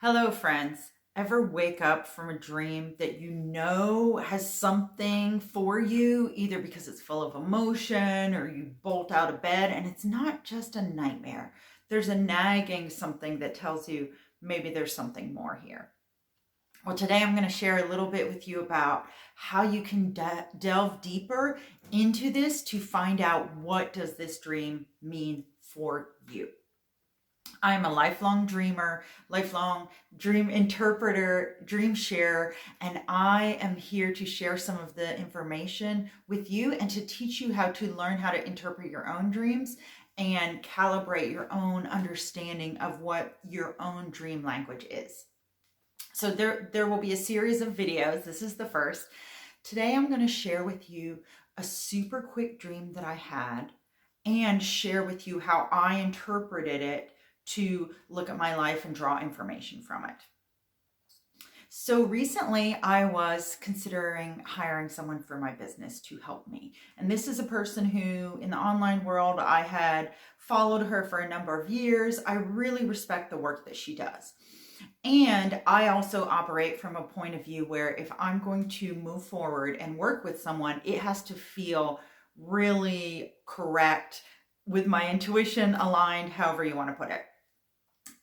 Hello, friends. Ever wake up from a dream that you know has something for you, either because it's full of emotion or you bolt out of bed and it's not just a nightmare? There's a nagging something that tells you maybe there's something more here. Well, today I'm going to share a little bit with you about how you can delve deeper into this to find out what does this dream mean for you. I'm a lifelong dreamer, lifelong dream interpreter, dream sharer, and I am here to share some of the information with you and to teach you how to learn how to interpret your own dreams and calibrate your own understanding of what your own dream language is. So there will be a series of videos. This is the first. Today I'm going to share with you a super quick dream that I had and share with you how I interpreted it to look at my life and draw information from it. So recently I was considering hiring someone for my business to help me. And this is a person who in the online world, I had followed her for a number of years. I really respect the work that she does. And I also operate from a point of view where if I'm going to move forward and work with someone, it has to feel really correct with my intuition aligned, however you want to put it.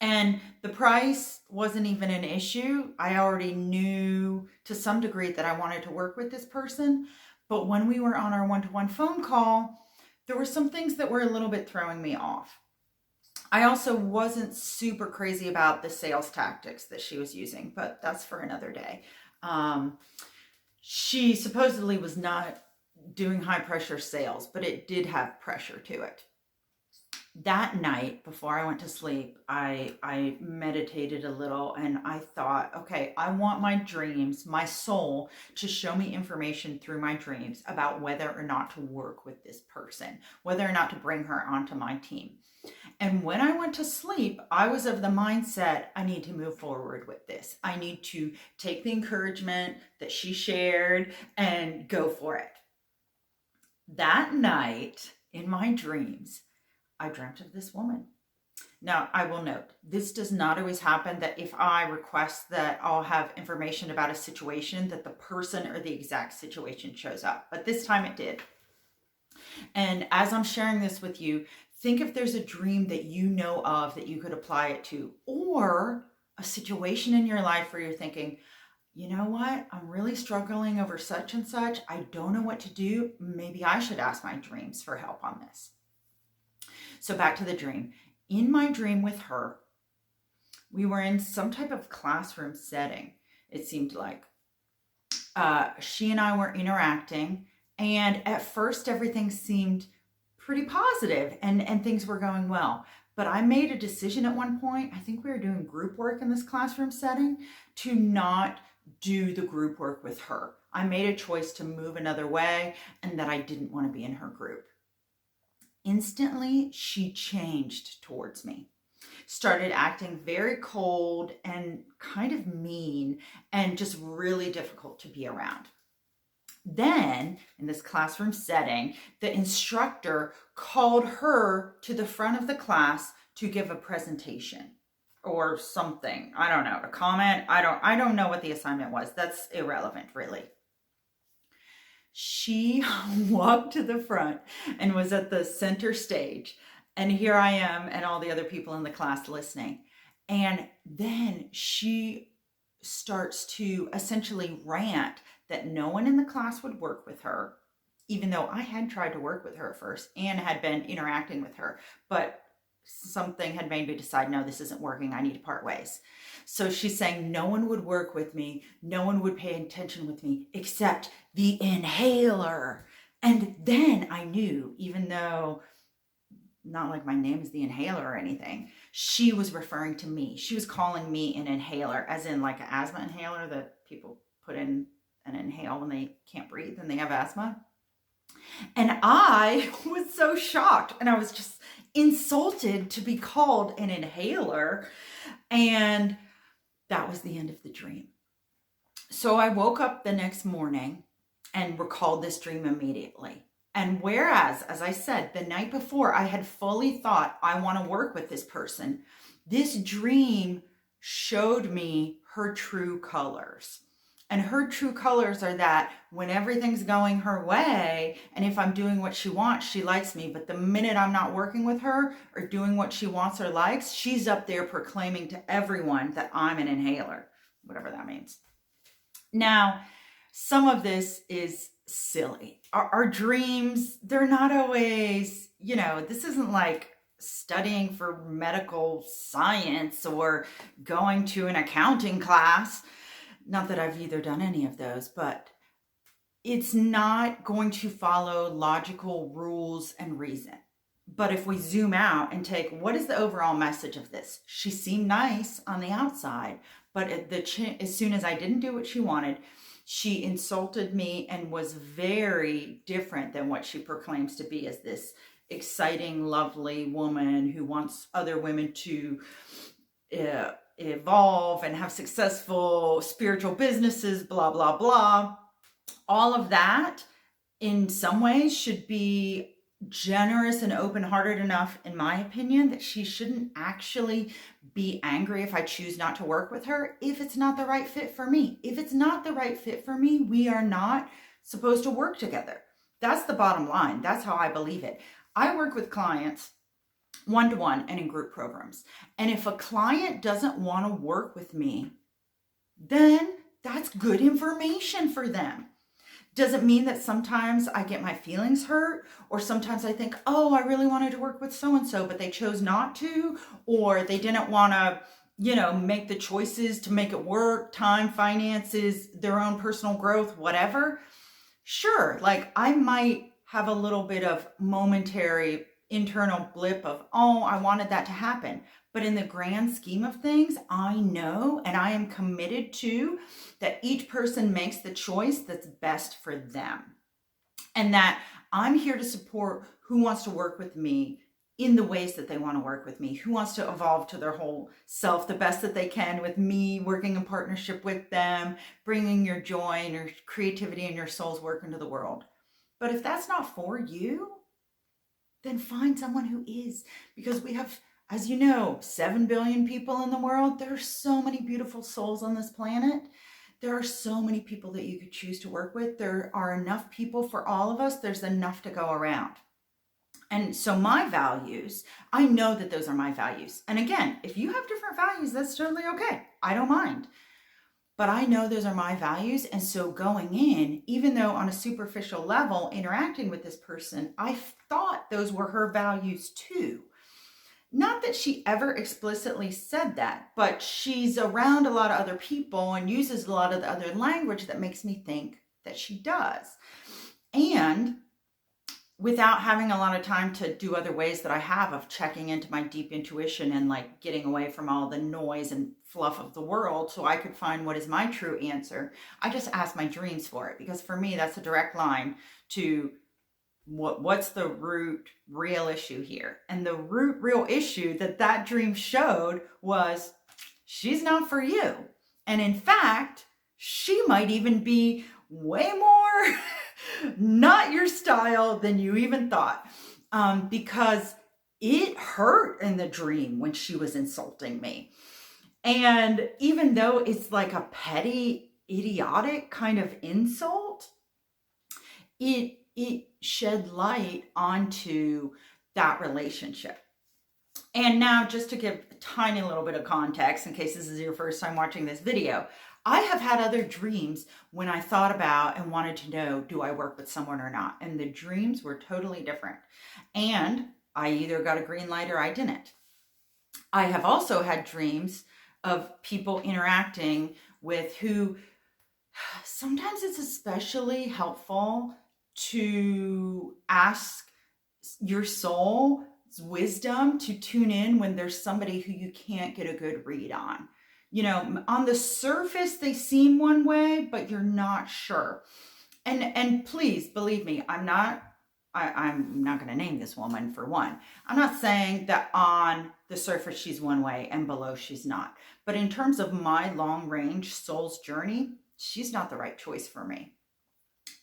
And the price wasn't even an issue. I already knew to some degree that I wanted to work with this person. But when we were on our one-to-one phone call, there were some things that were a little bit throwing me off. I also wasn't super crazy about the sales tactics that she was using, but that's for another day. She supposedly was not doing high pressure sales, but it did have pressure to it. That night before I went to sleep, I meditated a little and I thought, okay, I want my dreams, my soul to show me information through my dreams about whether or not to work with this person, whether or not to bring her onto my team. And when I went to sleep, I was of the mindset, I need to move forward with this. I need to take the encouragement that she shared and go for it. That night in my dreams, I dreamt of this woman. Now, I will note, this does not always happen that if I request that I'll have information about a situation, that the person or the exact situation shows up. But this time it did. And as I'm sharing this with you, think if there's a dream that you know of that you could apply it to, or a situation in your life where you're thinking, you know what, I'm really struggling over such and such. I don't know what to do. Maybe I should ask my dreams for help on this. So back to the dream. In my dream with her, we were in some type of classroom setting, it seemed like. She and I were interacting, and at first everything seemed pretty positive and things were going well. But I made a decision at one point, I think we were doing group work in this classroom setting, to not do the group work with her. I made a choice to move another way and that I didn't want to be in her group. Instantly, she changed towards me, started acting very cold and kind of mean and just really difficult to be around. Then, in this classroom setting, the instructor called her to the front of the class to give a presentation or something. I don't know, a comment. I don't know what the assignment was. That's irrelevant, really. She walked to the front and was at the center stage. And here I am and all the other people in the class listening. And then she starts to essentially rant that no one in the class would work with her, even though I had tried to work with her first and had been interacting with her. But something had made me decide, no, this isn't working. I need to part ways. So she's saying no one would work with me. No one would pay attention with me except the inhaler. And then I knew, even though not like my name is the inhaler or anything, she was referring to me. She was calling me an inhaler, as in like an asthma inhaler that people put in and inhale when they can't breathe and they have asthma. And I was so shocked and I was just insulted to be called an inhaler. And that was the end of the dream. So I woke up the next morning and recalled this dream immediately. And whereas, as I said, the night before I had fully thought I want to work with this person, this dream showed me her true colors. And her true colors are that when everything's going her way, and if I'm doing what she wants, she likes me. But the minute I'm not working with her or doing what she wants or likes, she's up there proclaiming to everyone that I'm an inhaler, whatever that means. Now, some of this is silly. Our dreams, they're not always, this isn't like studying for medical science or going to an accounting class. Not that I've either done any of those, but it's not going to follow logical rules and reason. But if we zoom out and take, what is the overall message of this? She seemed nice on the outside, but as soon as I didn't do what she wanted, she insulted me and was very different than what she proclaims to be as this exciting, lovely woman who wants other women to evolve and have successful spiritual businesses, blah, blah, blah. All of that in some ways should be generous and open-hearted enough, in my opinion, that she shouldn't actually be angry if I choose not to work with her if it's not the right fit for me. If it's not the right fit for me, we are not supposed to work together. That's the bottom line. That's how I believe it. I work with clients one-to-one and in group programs. And if a client doesn't want to work with me, then that's good information for them. Doesn't mean that sometimes I get my feelings hurt, or sometimes I think, oh, I really wanted to work with so-and-so, but they chose not to, or they didn't want to, make the choices to make it work, time, finances, their own personal growth, whatever. Sure, like I might have a little bit of momentary internal blip of, oh, I wanted that to happen. But in the grand scheme of things, I know and I am committed to that each person makes the choice that's best for them. And that I'm here to support who wants to work with me in the ways that they want to work with me, who wants to evolve to their whole self the best that they can with me, working in partnership with them, bringing your joy and your creativity and your soul's work into the world. But if that's not for you, then find someone who is, because we have, as you know, 7 billion people in the world. There are so many beautiful souls on this planet. There are so many people that you could choose to work with. There are enough people for all of us. There's enough to go around. And so my values, I know that those are my values. And again, if you have different values, that's totally okay. I don't mind. But I know those are my values. And so going in, even though on a superficial level, interacting with this person, I thought those were her values too. Not that she ever explicitly said that, but she's around a lot of other people and uses a lot of the other language that makes me think that she does. And without having a lot of time to do other ways that I have of checking into my deep intuition and like getting away from all the noise and fluff of the world so I could find what is my true answer, I just ask my dreams for it. Because for me, that's a direct line to what's the root real issue here. And the root real issue that dream showed was she's not for you. And in fact, she might even be way more not your style than you even thought, because it hurt in the dream when she was insulting me. And even though it's like a petty, idiotic kind of insult, it shed light onto that relationship. And now, just to give a tiny little bit of context, in case this is your first time watching this video, I have had other dreams when I thought about and wanted to know, do I work with someone or not? And the dreams were totally different. And I either got a green light or I didn't. I have also had dreams of people interacting with who sometimes it's especially helpful to ask your soul's wisdom to tune in when there's somebody who you can't get a good read on. On the surface, they seem one way, but you're not sure. And please believe me, I'm not going to name this woman for one. I'm not saying that on the surface she's one way and below she's not. But in terms of my long range soul's journey, she's not the right choice for me.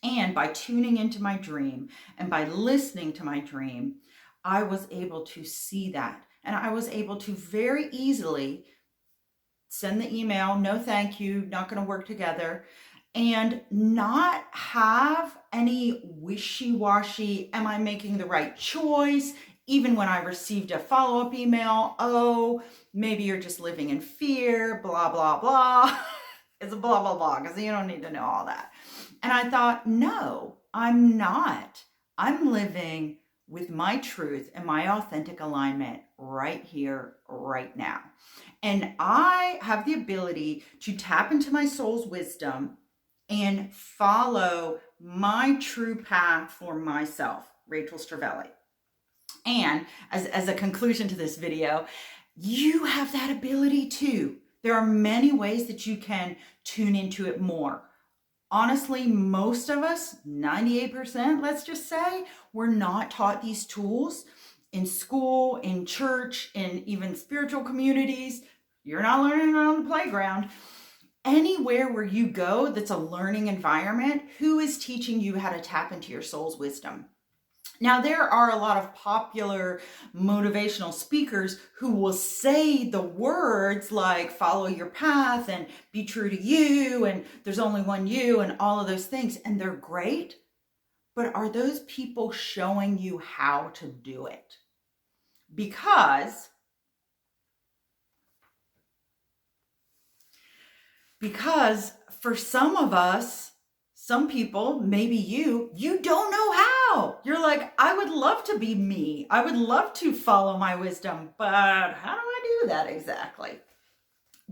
And by tuning into my dream and by listening to my dream, I was able to see that. And I was able to very easily send the email, no thank you, not going to work together, and not have any wishy-washy, am I making the right choice? Even when I received a follow-up email, oh, maybe you're just living in fear, blah, blah, blah. It's a blah, blah, blah, because you don't need to know all that. And I thought, no, I'm not. I'm living with my truth and my authentic alignment right here, right now. And I have the ability to tap into my soul's wisdom and follow my true path for myself, Rachel Stravelli. And as a conclusion to this video, you have that ability too. There are many ways that you can tune into it more. Honestly, most of us, 98%, let's just say, we're not taught these tools in school, in church, in even spiritual communities. You're not learning on the playground. Anywhere where you go that's a learning environment, who is teaching you how to tap into your soul's wisdom? Now, there are a lot of popular motivational speakers who will say the words like follow your path and be true to you and there's only one you and all of those things, and they're great, but are those people showing you how to do it? Because for some of us, some people, maybe you don't know how. You're like, I would love to be me. I would love to follow my wisdom, but how do I do that exactly?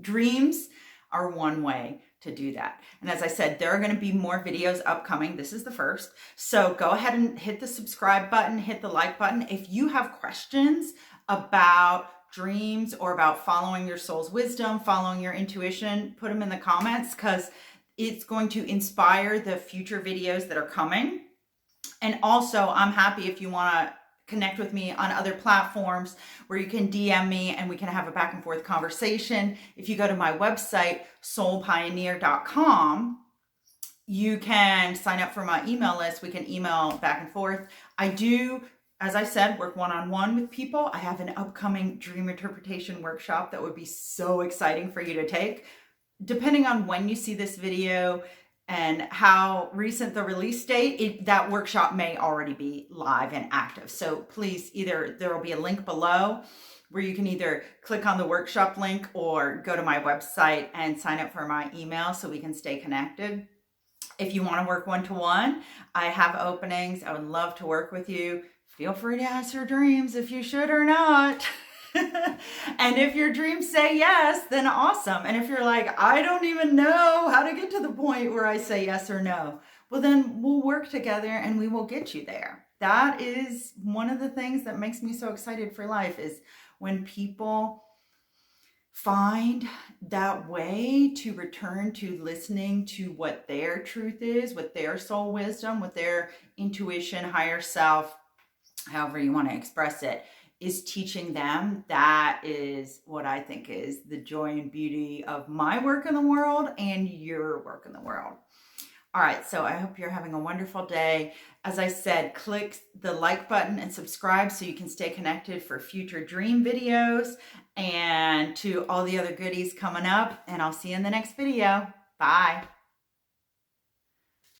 Dreams are one way to do that. And as I said, there are going to be more videos upcoming. This is the first. So go ahead and hit the subscribe button, hit the like button. If you have questions about dreams or about following your soul's wisdom, following your intuition, put them in the comments, because it's going to inspire the future videos that are coming. And also, I'm happy if you want to connect with me on other platforms where you can DM me and we can have a back and forth conversation. If you go to my website, soulpioneer.com, you can sign up for my email list. We can email back and forth. I do, as I said, work one-on-one with people. I have an upcoming dream interpretation workshop that would be so exciting for you to take. Depending on when you see this video and how recent the release date, that workshop may already be live and active. So please, either there will be a link below where you can either click on the workshop link or go to my website and sign up for my email so we can stay connected. If you want to work one-to-one, I have openings. I would love to work with you. Feel free to ask your dreams if you should or not. And if your dreams say yes, then awesome. And if you're like, I don't even know how to get to the point where I say yes or no, well, then we'll work together and we will get you there. That is one of the things that makes me so excited for life, is when people find that way to return to listening to what their truth is, what their soul wisdom, what their intuition, higher self, however you want to express it, is teaching them. That is what I think is the joy and beauty of my work in the world and your work in the world. All right, so I hope you're having a wonderful day. As I said, click the like button and subscribe so you can stay connected for future dream videos and to all the other goodies coming up. And I'll see you in the next video. Bye.